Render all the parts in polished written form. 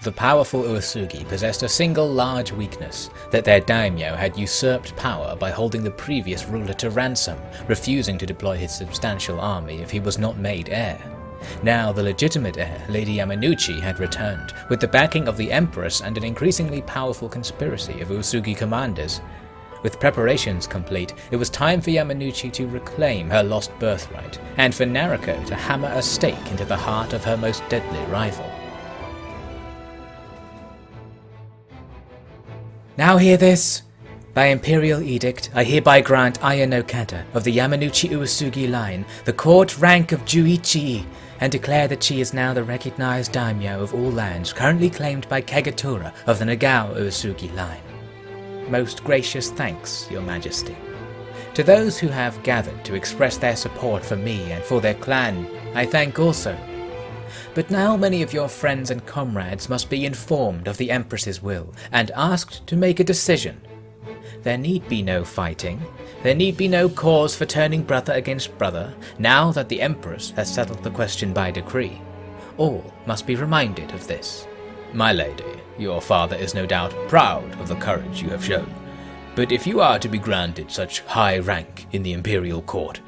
The powerful Uesugi possessed a single large weakness, that their daimyo had usurped power by holding the previous ruler to ransom, refusing to deploy his substantial army if he was not made heir. Now the legitimate heir, Lady Yamanouchi, had returned, with the backing of the Empress and an increasingly powerful conspiracy of Uesugi commanders. With preparations complete, it was time for Yamanouchi to reclaim her lost birthright, and for Nariko to hammer a stake into the heart of her most deadly rival. Now hear this! By imperial edict, I hereby grant Aya no Kata of the Yamanouchi Uesugi line the court rank of Juichi, and declare that she is now the recognized daimyo of all lands currently claimed by Kagetora of the Nagao Uesugi line. Most gracious thanks, Your Majesty. To those who have gathered to express their support for me and for their clan, I thank also. But now many of your friends and comrades must be informed of the Empress's will and asked to make a decision. There need be no fighting. There need be no cause for turning brother against brother, now that the Empress has settled the question by decree. All must be reminded of this. My lady, your father is no doubt proud of the courage you have shown, but if you are to be granted such high rank in the imperial court,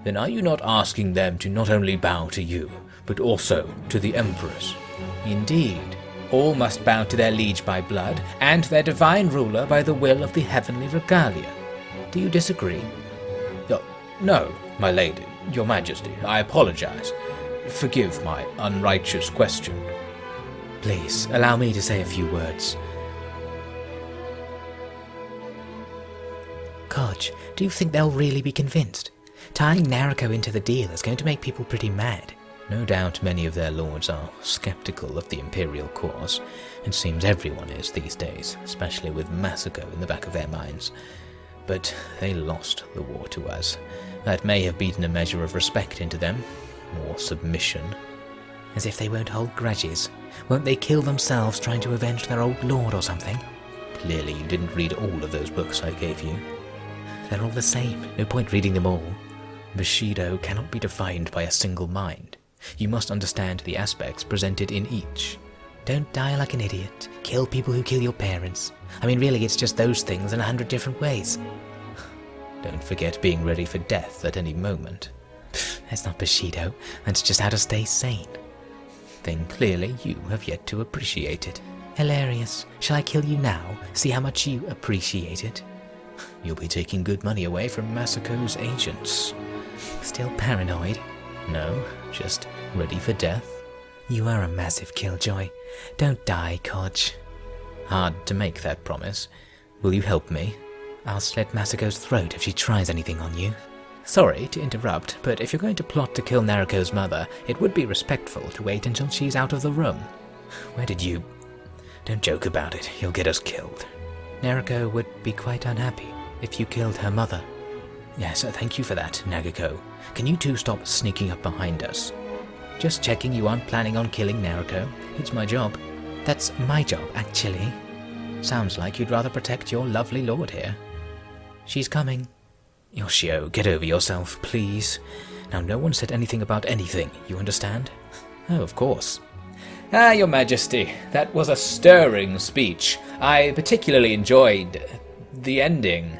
then are you not asking them to not only bow to you, but also to the Empress? Indeed. All must bow to their liege by blood, and their divine ruler by the will of the heavenly regalia. Do you disagree? No, my lady, your majesty, I apologize. Forgive my unrighteous question. Please, allow me to say a few words. Kaj, do you think they'll really be convinced? Tying Nariko into the deal is going to make people pretty mad. No doubt many of their lords are skeptical of the imperial cause. It seems everyone is these days, especially with Masako in the back of their minds. But they lost the war to us. That may have beaten a measure of respect into them, or submission. As if they won't hold grudges. Won't they kill themselves trying to avenge their old lord or something? Clearly you didn't read all of those books I gave you. They're all the same, no point reading them all. Bushido cannot be defined by a single mind. You must understand the aspects presented in each. Don't die like an idiot. Kill people who kill your parents. I mean, really, it's just those things in 100 different ways. Don't forget being ready for death at any moment. That's not Bushido. That's just how to stay sane. Then clearly you have yet to appreciate it. Hilarious. Shall I kill you now? See how much you appreciate it? You'll be taking good money away from Masako's agents. Still paranoid? No, just ready for death. You are a massive killjoy. Don't die, Kaj. Hard to make that promise. Will you help me? I'll slit Masako's throat if she tries anything on you. Sorry to interrupt, but if you're going to plot to kill Nariko's mother, it would be respectful to wait until she's out of the room. Where did you... Don't joke about it, you'll get us killed. Nariko would be quite unhappy if you killed her mother. Yes, thank you for that, Nagiko. Can you two stop sneaking up behind us? Just checking you aren't planning on killing Nariko. It's my job. That's my job, actually. Sounds like you'd rather protect your lovely lord here. She's coming. Yoshio, get over yourself, please. Now, no one said anything about anything, you understand? Oh, of course. Your Majesty, that was a stirring speech. I particularly enjoyed the ending.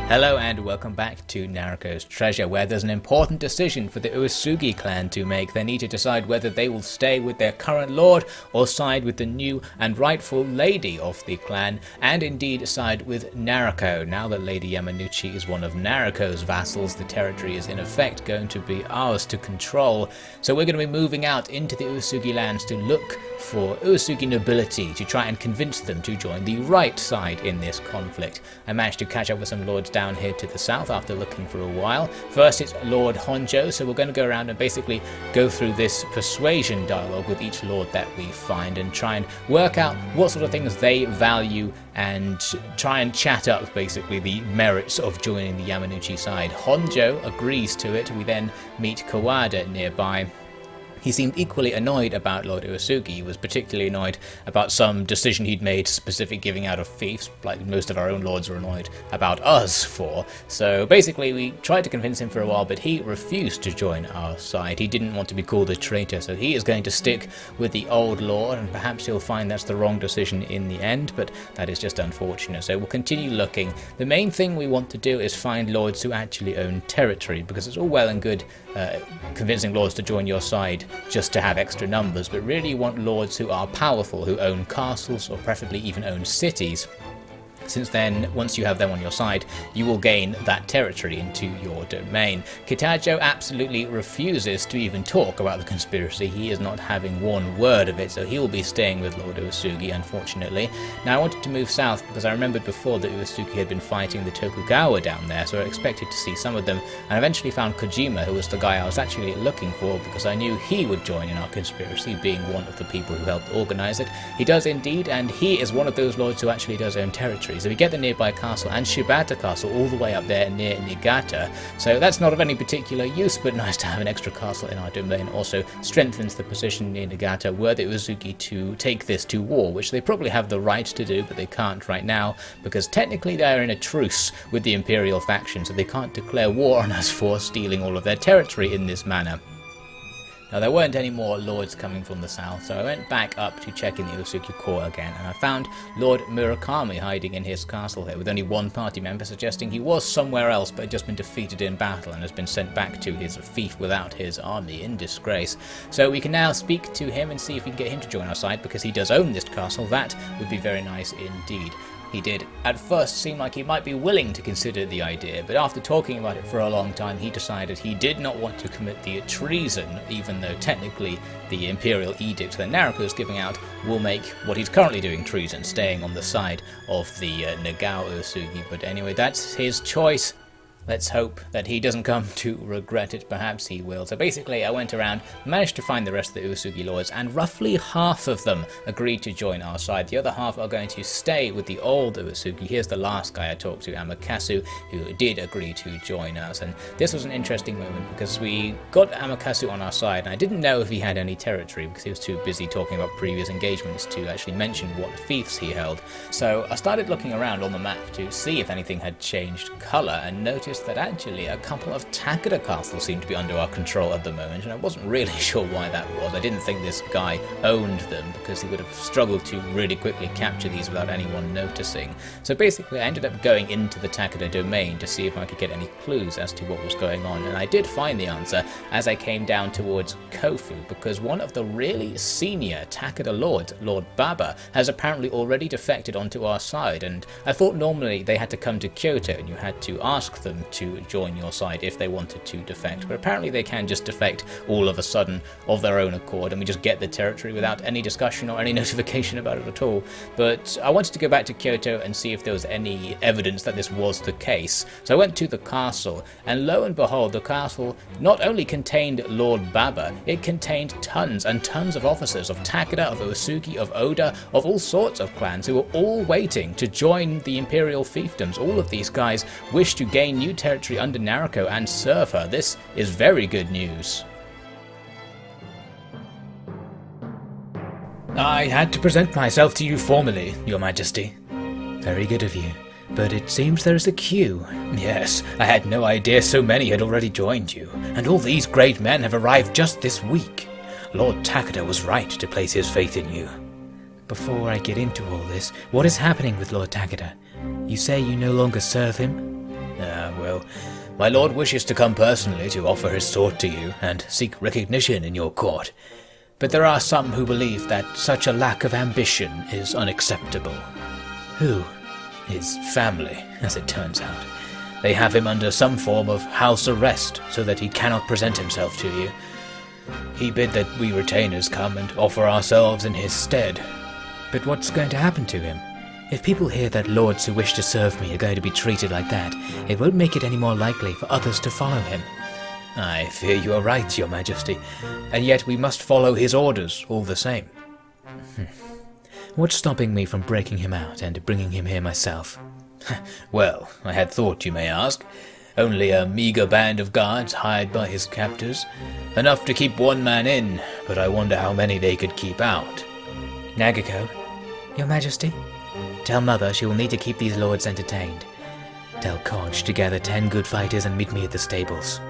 Hello and welcome back to Nariko's Treasure, where there's an important decision for the Uesugi clan to make. They need to decide whether they will stay with their current lord or side with the new and rightful lady of the clan, and indeed side with Nariko. Now that Lady Yamanouchi is one of Nariko's vassals, the territory is in effect going to be ours to control. So we're going to be moving out into the Uesugi lands to look for Uesugi nobility to try and convince them to join the right side in this conflict. I managed to catch up with some lords down here to the south after looking for a while. First it's Lord Honjo, so we're going to go around and basically go through this persuasion dialogue with each lord that we find and try and work out what sort of things they value and try and chat up basically the merits of joining the Yamanouchi side. Honjo agrees to it. We then meet Kawada nearby. He seemed equally annoyed about Lord Uesugi. He was particularly annoyed about some decision he'd made, specific giving out of fiefs, like most of our own lords are annoyed about us for. So basically we tried to convince him for a while, but he refused to join our side. He didn't want to be called a traitor, so he is going to stick with the old lord, and perhaps he'll find that's the wrong decision in the end, but that is just unfortunate. So we'll continue looking. The main thing we want to do is find lords who actually own territory, because it's all well and good convincing lords to join your side just to have extra numbers, but really you want lords who are powerful, who own castles or preferably even own cities, since then, once you have them on your side, you will gain that territory into your domain. Kitajo absolutely refuses to even talk about the conspiracy. He is not having one word of it, so he will be staying with Lord Uesugi, unfortunately. Now I wanted to move south because I remembered before that Uesugi had been fighting the Tokugawa down there, so I expected to see some of them, and eventually found Kojima, who was the guy I was actually looking for, because I knew he would join in our conspiracy, being one of the people who helped organize it. He does indeed, and he is one of those lords who actually does own territory. So we get the nearby castle and Shibata Castle all the way up there near Niigata, so that's not of any particular use, but nice to have an extra castle in our domain. Also strengthens the position near Niigata were the Uesugi to take this to war, which they probably have the right to do, but they can't right now because technically they are in a truce with the Imperial faction, so they can't declare war on us for stealing all of their territory in this manner. Now there weren't any more lords coming from the south, so I went back up to check in the Uesugi core again, and I found Lord Murakami hiding in his castle here with only one party member, suggesting he was somewhere else but had just been defeated in battle and has been sent back to his fief without his army in disgrace. So we can now speak to him and see if we can get him to join our side, because he does own this castle. That would be very nice indeed. He did at first seem like he might be willing to consider the idea, but after talking about it for a long time he decided he did not want to commit the treason, even though technically the imperial edict that Nariko is giving out will make what he's currently doing treason, staying on the side of the Nagao Uesugi. But anyway, that's his choice. Let's hope that he doesn't come to regret it. Perhaps he will. So basically I went around, managed to find the rest of the Uesugi lords, and roughly half of them agreed to join our side. The other half are going to stay with the old Uesugi. Here's the last guy I talked to, Amakasu, who did agree to join us. And this was an interesting moment because we got Amakasu on our side, and I didn't know if he had any territory because he was too busy talking about previous engagements to actually mention what fiefs he held. So I started looking around on the map to see if anything had changed colour, and noticed that actually a couple of Takeda castles seemed to be under our control at the moment, and I wasn't really sure why that was. I didn't think this guy owned them, because he would have struggled to really quickly capture these without anyone noticing. So basically I ended up going into the Takeda domain to see if I could get any clues as to what was going on, and I did find the answer as I came down towards Kofu, because one of the really senior Takeda lords, Lord Baba, has apparently already defected onto our side, and I thought normally they had to come to Kyoto and you had to ask them to join your side if they wanted to defect, but apparently they can just defect all of a sudden of their own accord, and we just get the territory without any discussion or any notification about it at all. But I wanted to go back to Kyoto and see if there was any evidence that this was the case, so I went to the castle, and lo and behold, the castle not only contained Lord Baba, it contained tons and tons of officers of Takeda, of Uesugi, of Oda, of all sorts of clans who were all waiting to join the imperial fiefdoms. All of these guys wish to gain new territory under Nariko and serve her. This is very good news. I had to present myself to you formally, Your Majesty. Very good of you, but it seems there is a queue. Yes, I had no idea so many had already joined you, and all these great men have arrived just this week. Lord Takeda was right to place his faith in you. Before I get into all this, what is happening with Lord Takeda? You say you no longer serve him? Well, my lord wishes to come personally to offer his sword to you and seek recognition in your court. But there are some who believe that such a lack of ambition is unacceptable. Who? His family, as it turns out. They have him under some form of house arrest so that he cannot present himself to you. He bid that we retainers come and offer ourselves in his stead. But what's going to happen to him? If people hear that lords who wish to serve me are going to be treated like that, it won't make it any more likely for others to follow him. I fear you are right, your majesty, and yet we must follow his orders all the same. What's stopping me from breaking him out and bringing him here myself? Well, I had thought you may ask. Only a meager band of guards hired by his captors. Enough to keep one man in, but I wonder how many they could keep out. Nariko, your majesty? Tell Mother she will need to keep these lords entertained. Tell Conch to gather 10 good fighters and meet me at the stables.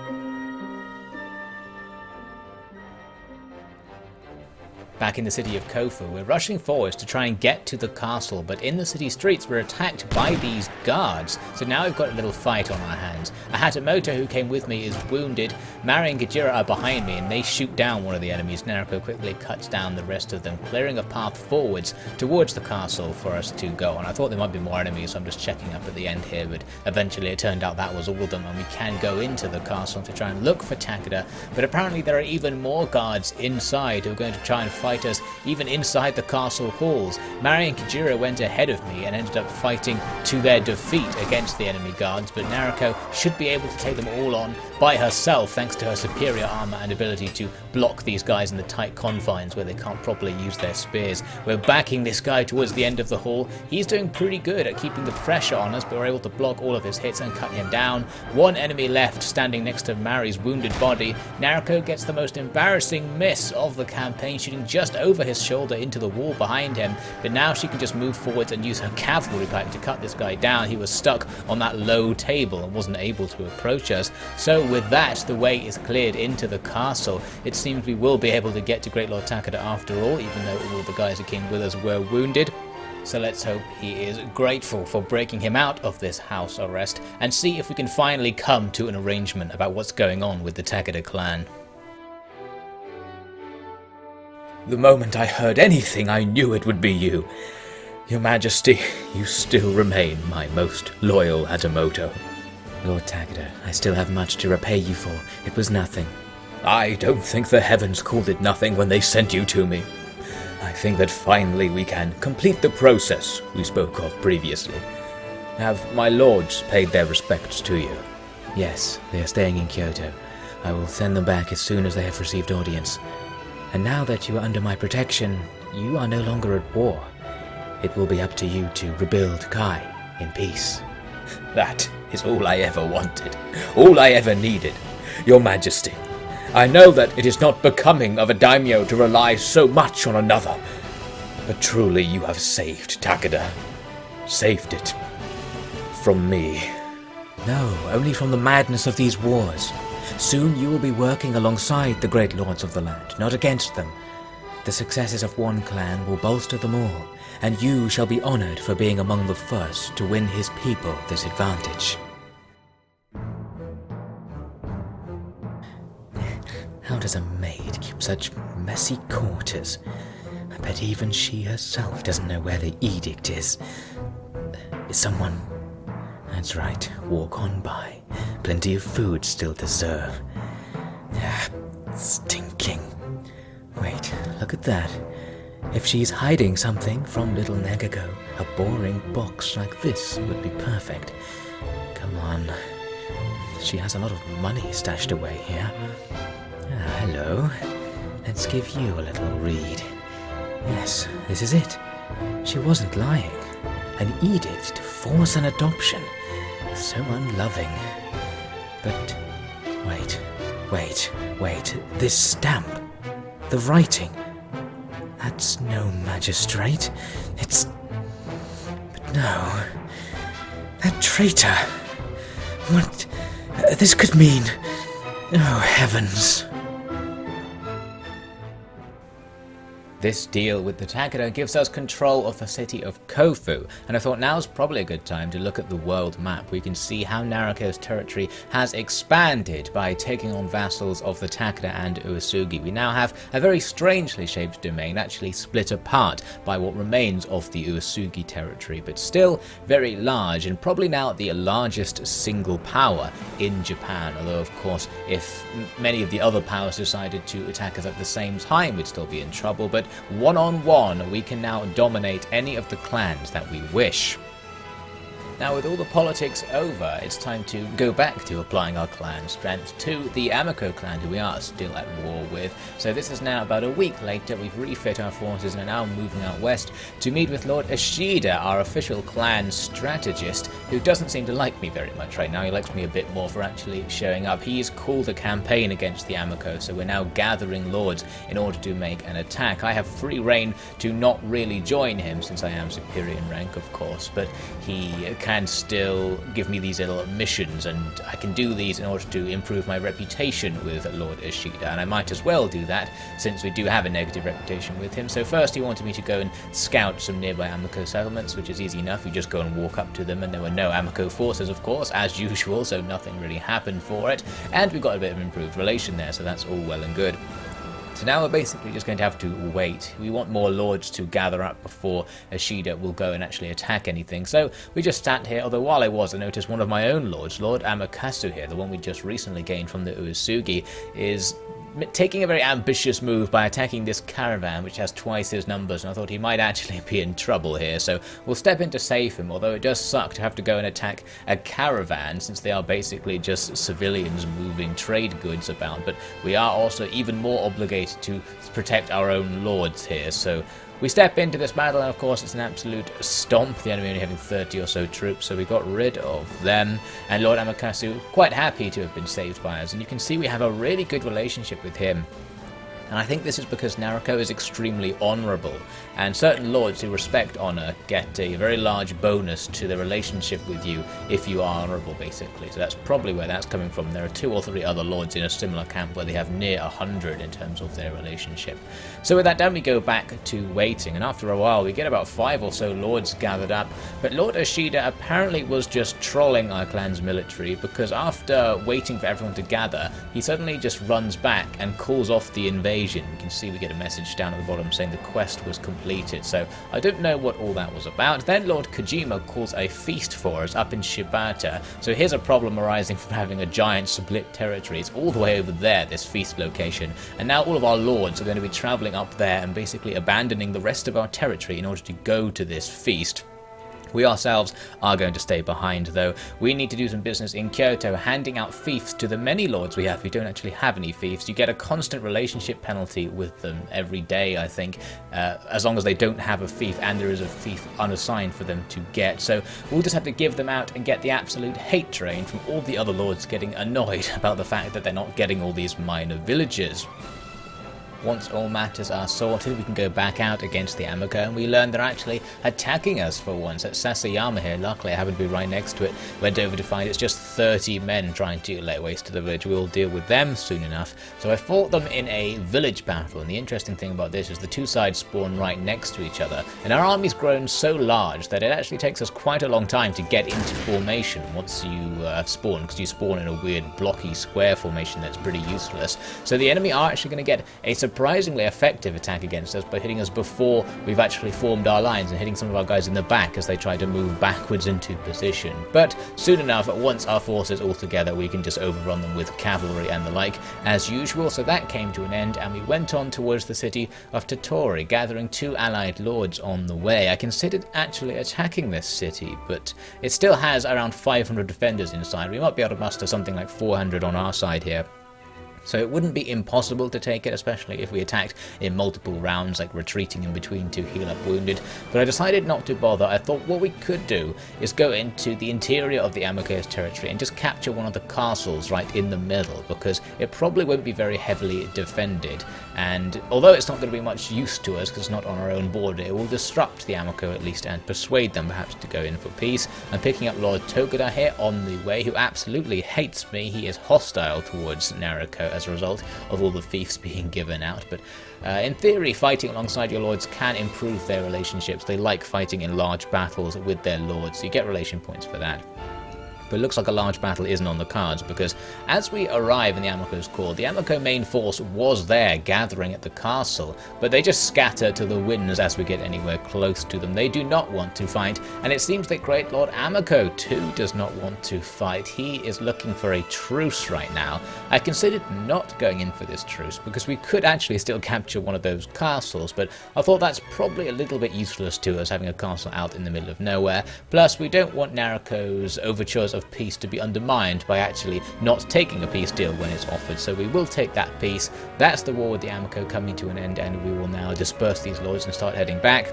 Back in the city of Kofu, we're rushing forwards to try and get to the castle, but in the city streets we're attacked by these guards, so now we've got a little fight on our hands. A Hatamoto who came with me is wounded, Mari and Gajira are behind me and they shoot down one of the enemies. Nariko quickly cuts down the rest of them, clearing a path forwards towards the castle for us to go on. I thought there might be more enemies, so I'm just checking up at the end here, but eventually it turned out that was all of them and we can go into the castle to try and look for Takeda, but apparently there are even more guards inside who are going to try and fight us even inside the castle halls. Mari and Kajira went ahead of me and ended up fighting to their defeat against the enemy guards, but Nariko should be able to take them all on by herself thanks to her superior armor and ability to block these guys in the tight confines where they can't properly use their spears. We're backing this guy towards the end of the hall. He's doing pretty good at keeping the pressure on us, but we're able to block all of his hits and cut him down. One enemy left standing next to Mari's wounded body. Nariko gets the most embarrassing miss of the campaign, shooting just over his shoulder into the wall behind him, but now she can just move forwards and use her cavalry pike to cut this guy down. He was stuck on that low table and wasn't able to approach us. So with that, the way is cleared into the castle. It seems we will be able to get to Great Lord Takeda after all, even though all the guys who came with us were wounded. So let's hope he is grateful for breaking him out of this house arrest and see if we can finally come to an arrangement about what's going on with the Takeda clan. The moment I heard anything, I knew it would be you. Your Majesty, you still remain my most loyal Hatamoto. Lord Takeda, I still have much to repay you for. It was nothing. I don't think the heavens called it nothing when they sent you to me. I think that finally we can complete the process we spoke of previously. Have my lords paid their respects to you? Yes, they are staying in Kyoto. I will send them back as soon as they have received audience. And now that you are under my protection, you are no longer at war. It will be up to you to rebuild Kai in peace. That is all I ever wanted, all I ever needed. Your Majesty, I know that it is not becoming of a daimyo to rely so much on another, but truly you have saved Takeda. Saved it. From me. No, only from the madness of these wars. Soon you will be working alongside the great lords of the land, not against them. The successes of one clan will bolster them all, and you shall be honored for being among the first to win his people this advantage. How does a maid keep such messy quarters? I bet even she herself doesn't know where the edict is. Is someone... That's right, walk on by. Plenty of food still to serve. Stinking. Wait, look at that. If she's hiding something from little Nariko, a boring box like this would be perfect. Come on. She has a lot of money stashed away here. Hello. Let's give you a little read. Yes, this is it. She wasn't lying. An edict to force an adoption. So unloving. But wait. This stamp. The writing. That's no magistrate. It's... But no. That traitor. What... This could mean... Oh, heavens. This deal with the Takeda gives us control of the city of Kofu, and I thought now's probably a good time to look at the world map. We can see how Nariko's territory has expanded by taking on vassals of the Takeda and Uesugi. We now have a very strangely shaped domain, actually split apart by what remains of the Uesugi territory, but still very large, and probably now the largest single power in Japan, although of course if many of the other powers decided to attack us at the same time we'd still be in trouble. But one-on-one, we can now dominate any of the clans that we wish. Now, with all the politics over, it's time to go back to applying our clan strength to the Amako clan, who we are still at war with. So this is now about a week later. We've refit our forces and are now moving out west to meet with Lord Ishida, our official clan strategist, who doesn't seem to like me very much right now. He likes me a bit more for actually showing up. He's called a campaign against the Amako, so we're now gathering lords in order to make an attack. I have free reign to not really join him, since I am superior in rank, of course, but he can still give me these little missions, and I can do these in order to improve my reputation with Lord Ishida, and I might as well do that since we do have a negative reputation with him. So first he wanted me to go and scout some nearby Amako settlements, which is easy enough. You just go and walk up to them, and there were no Amako forces, of course, as usual, so nothing really happened for it, and we got a bit of improved relation there, so that's all well and good. So now we're basically just going to have to wait. We want more lords to gather up before Ishida will go and actually attack anything. So we just sat here, although while I noticed one of my own lords, Lord Amakasu here, the one we just recently gained from the Uesugi, is taking a very ambitious move by attacking this caravan, which has twice his numbers, and I thought he might actually be in trouble here, so we'll step in to save him, although it does suck to have to go and attack a caravan, since they are basically just civilians moving trade goods about, but we are also even more obligated to protect our own lords here, so we step into this battle, and of course it's an absolute stomp, the enemy only having 30 or so troops, so we got rid of them, and Lord Amakasu quite happy to have been saved by us, and you can see we have a really good relationship with him. And I think this is because Nariko is extremely honourable, and certain lords who respect honour get a very large bonus to their relationship with you if you are honourable, basically. So that's probably where that's coming from. There are 2 or 3 other lords in a similar camp where they have near 100 in terms of their relationship. So with that done, we go back to waiting, and after a while we get about 5 or so lords gathered up, but Lord Ishida apparently was just trolling our clan's military, because after waiting for everyone to gather, he suddenly just runs back and calls off the invasion. We can see we get a message down at the bottom saying the quest was completed, so I don't know what all that was about. Then Lord Kojima calls a feast for us up in Shibata, so here's a problem arising from having a giant split territory. It's all the way over there, this feast location, and now all of our lords are going to be travelling up there and basically abandoning the rest of our territory in order to go to this feast. We ourselves are going to stay behind, though. We need to do some business in Kyoto, handing out fiefs to the many lords we have who don't actually have any fiefs. You get a constant relationship penalty with them every day, I think, as long as they don't have a fief, and there is a fief unassigned for them to get. So we'll just have to give them out and get the absolute hate train from all the other lords getting annoyed about the fact that they're not getting all these minor villages. Once all matters are sorted, we can go back out against the Amako, and we learn they're actually attacking us for once at Sasayama here. Luckily, I happened to be right next to it. Went over to find it's just 30 men trying to lay waste to the village. We'll deal with them soon enough. So I fought them in a village battle, and the interesting thing about this is the 2 sides spawn right next to each other, and our army's grown so large that it actually takes us quite a long time to get into formation once you spawn, because you spawn in a weird blocky square formation that's pretty useless. So the enemy are actually going to get a surprisingly effective attack against us by hitting us before we've actually formed our lines and hitting some of our guys in the back as they try to move backwards into position. But soon enough, once our forces all together, we can just overrun them with cavalry and the like as usual. So that came to an end, and we went on towards the city of Tottori, gathering 2 allied lords on the way. I considered actually attacking this city, but it still has around 500 defenders inside. We might be able to muster something like 400 on our side here. So it wouldn't be impossible to take it, especially if we attacked in multiple rounds, like retreating in between to heal up wounded. But I decided not to bother. I thought what we could do is go into the interior of the Amako's territory and just capture one of the castles right in the middle, because it probably won't be very heavily defended. And although it's not going to be much use to us because it's not on our own border, it will disrupt the Amako at least and persuade them perhaps to go in for peace. I'm picking up Lord Tokuda here on the way, who absolutely hates me. He is hostile towards Nariko as a result of all the fiefs being given out, but in theory, fighting alongside your lords can improve their relationships. They like fighting in large battles with their lords, so you get relation points for that. but it looks like a large battle isn't on the cards, because as we arrive in the Amako's core, the Amako main force was there gathering at the castle, but they just scatter to the winds as we get anywhere close to them. They do not want to fight, and it seems that Great Lord Amako too does not want to fight. He is looking for a truce right now. I considered not going in for this truce, because we could actually still capture one of those castles, but I thought that's probably a little bit useless to us, having a castle out in the middle of nowhere. Plus, we don't want Nariko's overtures of peace to be undermined by actually not taking a peace deal when it's offered, so we will take that peace. That's the war with the Amako coming to an end, and we will now disperse these lords and start heading back.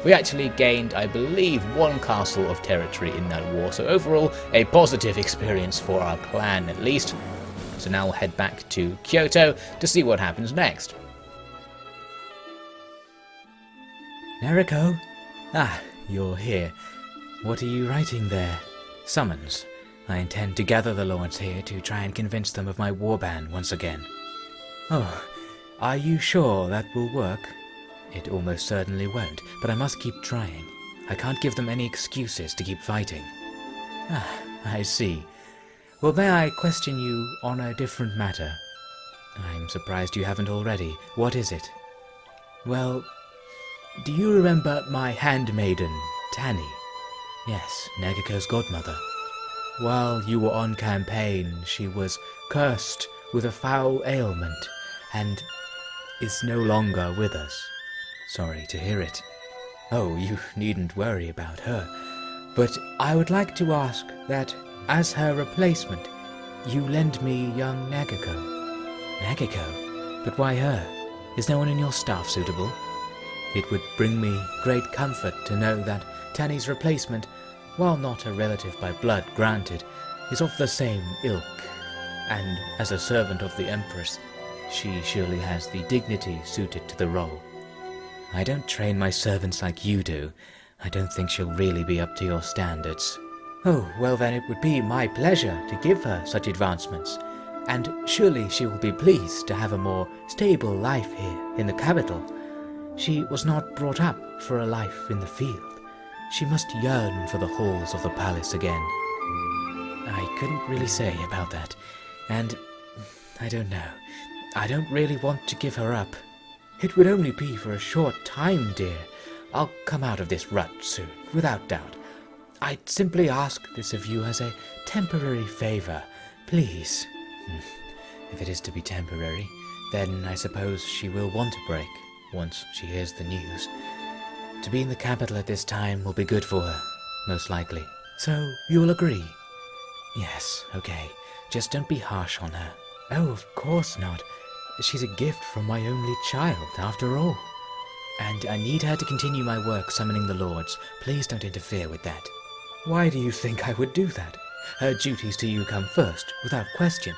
We actually gained, I believe, 1 castle of territory in that war, so overall a positive experience for our clan at least. So now we'll head back to Kyoto to see what happens next. Nariko? Ah, you're here. What are you writing there? Summons. I intend to gather the lords here to try and convince them of my warban once again. Oh, are you sure that will work? It almost certainly won't, but I must keep trying. I can't give them any excuses to keep fighting. Ah, I see. Well, may I question you on a different matter? I'm surprised you haven't already. What is it? Well, do you remember my handmaiden, Tani? Yes, Nagiko's godmother. While you were on campaign, she was cursed with a foul ailment, and is no longer with us. Sorry to hear it. Oh, you needn't worry about her. But I would like to ask that, as her replacement, you lend me young Nagiko. Nagiko? But why her? Is no one in your staff suitable? It would bring me great comfort to know that Tani's replacement, while not a relative by blood granted, is of the same ilk, and as a servant of the Empress, she surely has the dignity suited to the role. I don't train my servants like you do. I don't think she'll really be up to your standards. Oh, well then it would be my pleasure to give her such advancements, and surely she will be pleased to have a more stable life here in the capital. She was not brought up for a life in the field. She must yearn for the halls of the palace again. I couldn't really say about that, and I don't know. I don't really want to give her up. It would only be for a short time, dear. I'll come out of this rut soon, without doubt. I'd simply ask this of you as a temporary favor, please. If it is to be temporary, then I suppose she will want a break once she hears the news. To be in the capital at this time will be good for her, most likely. So, you'll agree? Yes, okay. Just don't be harsh on her. Oh, of course not. She's a gift from my only child, after all. And I need her to continue my work summoning the lords. Please don't interfere with that. Why do you think I would do that? Her duties to you come first, without question.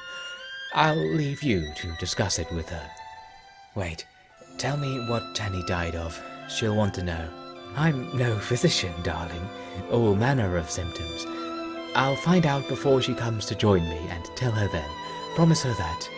I'll leave you to discuss it with her. Wait, tell me what Tani died of. She'll want to know. I'm no physician, darling. All manner of symptoms. I'll find out before she comes to join me and tell her then. Promise her that.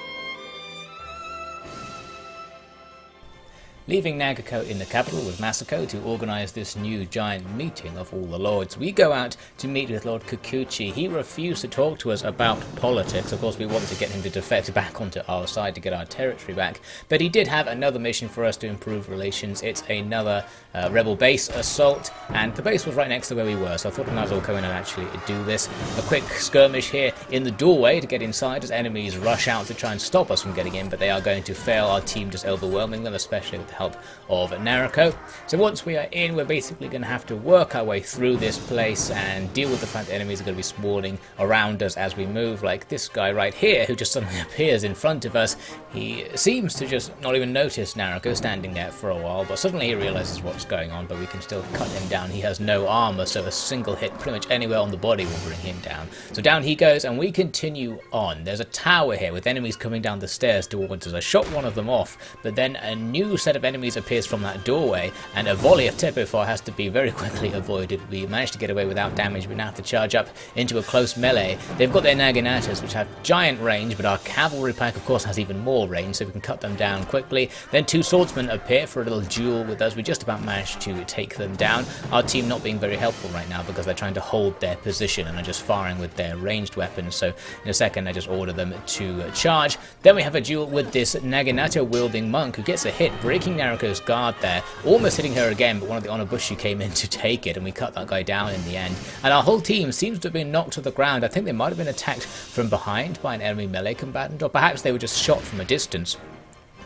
Leaving Nariko in the capital with Masako to organise this new giant meeting of all the lords, we go out to meet with Lord Kikuchi. He refused to talk to us about politics. Of course, we wanted to get him to defect back onto our side to get our territory back, but he did have another mission for us to improve relations. It's another rebel base assault, and the base was right next to where we were, so I thought we might as well come in and actually do this. A quick skirmish here in the doorway to get inside as enemies rush out to try and stop us from getting in, but they are going to fail. Our team just overwhelming them, especially with the help of Nariko. So once we are in, we're basically going to have to work our way through this place and deal with the fact that enemies are going to be spawning around us as we move, like this guy right here who just suddenly appears in front of us. He seems to just not even notice Nariko standing there for a while, but suddenly he realizes what's going on, but we can still cut him down. He has no armor, so a single hit pretty much anywhere on the body will bring him down. So down he goes, and we continue on. There's a tower here with enemies coming down the stairs towards us. I shot one of them off, but then a new set of enemies appears from that doorway, and a volley of Teppo fire has to be very quickly avoided. We managed to get away without damage, but now have to charge up into a close melee. They've got their Naginatas, which have giant range, but our cavalry pack of course has even more range, so we can cut them down quickly. Then two swordsmen appear for a little duel with us. We just about managed to take them down. Our team not being very helpful right now because they're trying to hold their position and are just firing with their ranged weapons, so in a second I just order them to charge. Then we have a duel with this Naginata wielding monk who gets a hit, breaking Nariko's guard there, almost hitting her again, but one of the Onobushi came in to take it and we cut that guy down in the end. And our whole team seems to have been knocked to the ground. I think they might have been attacked from behind by an enemy melee combatant, or perhaps they were just shot from a distance.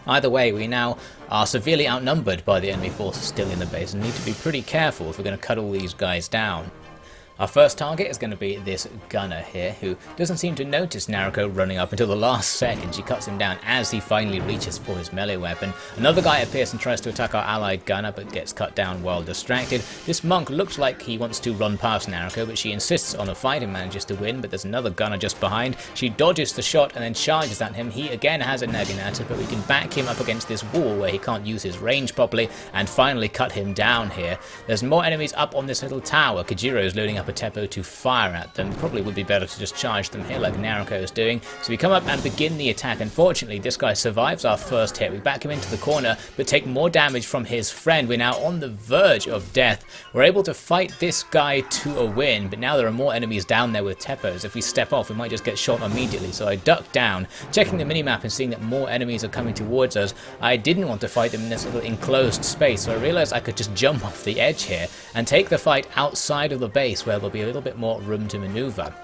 Either way, we now are severely outnumbered by the enemy forces still in the base and need to be pretty careful if we're going to cut all these guys down. Our first target is going to be this gunner here, who doesn't seem to notice Nariko running up until the last second. She cuts him down as he finally reaches for his melee weapon. Another guy appears and tries to attack our allied gunner, but gets cut down while distracted. This monk looks like he wants to run past Nariko, but she insists on a fight and manages to win, but there's another gunner just behind. She dodges the shot and then charges at him. He again has a Naginata, but we can back him up against this wall where he can't use his range properly, and finally cut him down here. There's more enemies up on this little tower. Kajiro's loading up a Teppo to fire at them. Probably would be better to just charge them here like Nariko is doing. So we come up and begin the attack. Unfortunately, this guy survives our first hit. We back him into the corner, but take more damage from his friend. We're now on the verge of death. We're able to fight this guy to a win, but now there are more enemies down there with Teppos. If we step off, we might just get shot immediately. So I duck down, checking the minimap and seeing that more enemies are coming towards us. I didn't want to fight them in this little enclosed space, so I realized I could just jump off the edge here and take the fight outside of the base where there'll be a little bit more room to maneuver.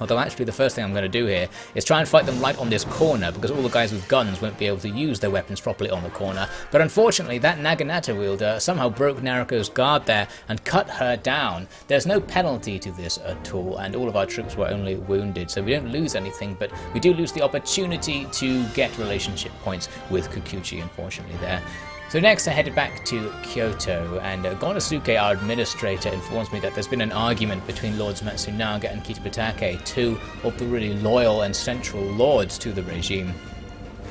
Although actually the first thing I'm going to do here is try and fight them right on this corner, because all the guys with guns won't be able to use their weapons properly on the corner. But unfortunately that Naginata wielder somehow broke Nariko's guard there and cut her down. There's no penalty to this at all, and all of our troops were only wounded, so we don't lose anything, but we do lose the opportunity to get relationship points with Kokuchi, unfortunately there. So next I headed back to Kyoto, and Gonosuke, our administrator, informs me that there's been an argument between Lords Matsunaga and Kitabatake, two of the really loyal and central lords to the regime.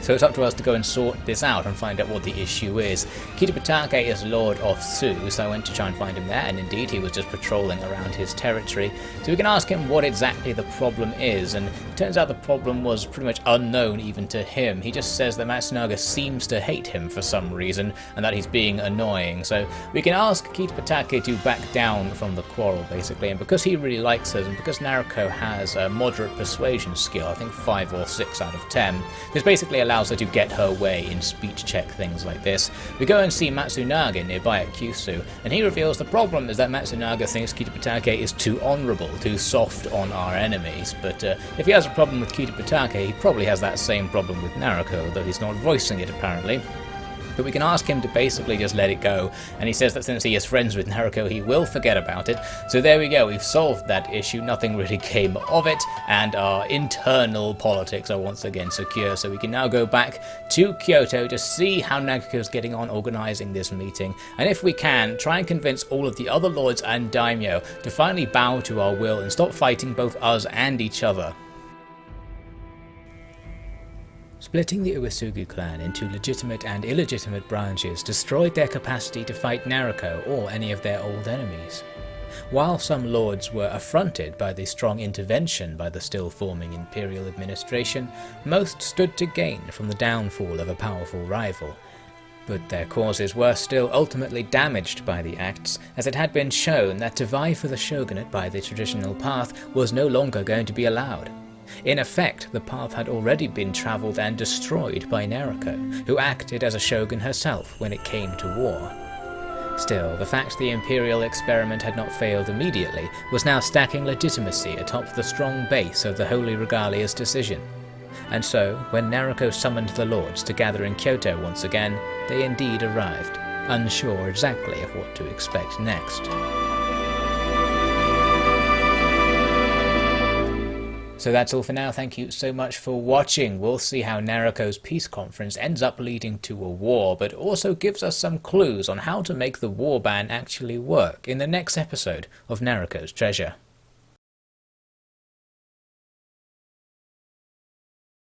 So it's up to us to go and sort this out and find out what the issue is. Kitabatake is Lord of Tsu, so I went to try and find him there, and indeed he was just patrolling around his territory. So we can ask him what exactly the problem is, and it turns out the problem was pretty much unknown even to him. He just says that Matsunaga seems to hate him for some reason, and that he's being annoying. So we can ask Kitabatake to back down from the quarrel, basically, and because he really likes us, and because Nariko has a moderate persuasion skill, I think 5 or 6 out of 10, this basically allows her to get her way in speech check things like this. We go and see Matsunaga nearby at Kyushu, and he reveals the problem is that Matsunaga thinks Kitabatake is too honourable, too soft on our enemies, but if he has a problem with Kitabatake, he probably has that same problem with Nariko, though he's not voicing it apparently. But we can ask him to basically just let it go, and he says that since he is friends with Nariko, he will forget about it. So there we go, we've solved that issue, nothing really came of it, and our internal politics are once again secure. So we can now go back to Kyoto to see how Nariko's getting on organising this meeting, and if we can, try and convince all of the other lords and daimyo to finally bow to our will and stop fighting both us and each other. Splitting the Uesugi clan into legitimate and illegitimate branches destroyed their capacity to fight Nariko or any of their old enemies. While some lords were affronted by the strong intervention by the still forming imperial administration, most stood to gain from the downfall of a powerful rival. But their causes were still ultimately damaged by the acts, as it had been shown that to vie for the shogunate by the traditional path was no longer going to be allowed. In effect, the path had already been travelled and destroyed by Nariko, who acted as a shogun herself when it came to war. Still, the fact the imperial experiment had not failed immediately was now stacking legitimacy atop the strong base of the Holy Regalia's decision. And so, when Nariko summoned the lords to gather in Kyoto once again, they indeed arrived, unsure exactly of what to expect next. So that's all for now, thank you so much for watching. We'll see how Nariko's peace conference ends up leading to a war, but also gives us some clues on how to make the war ban actually work in the next episode of Nariko's Treasure.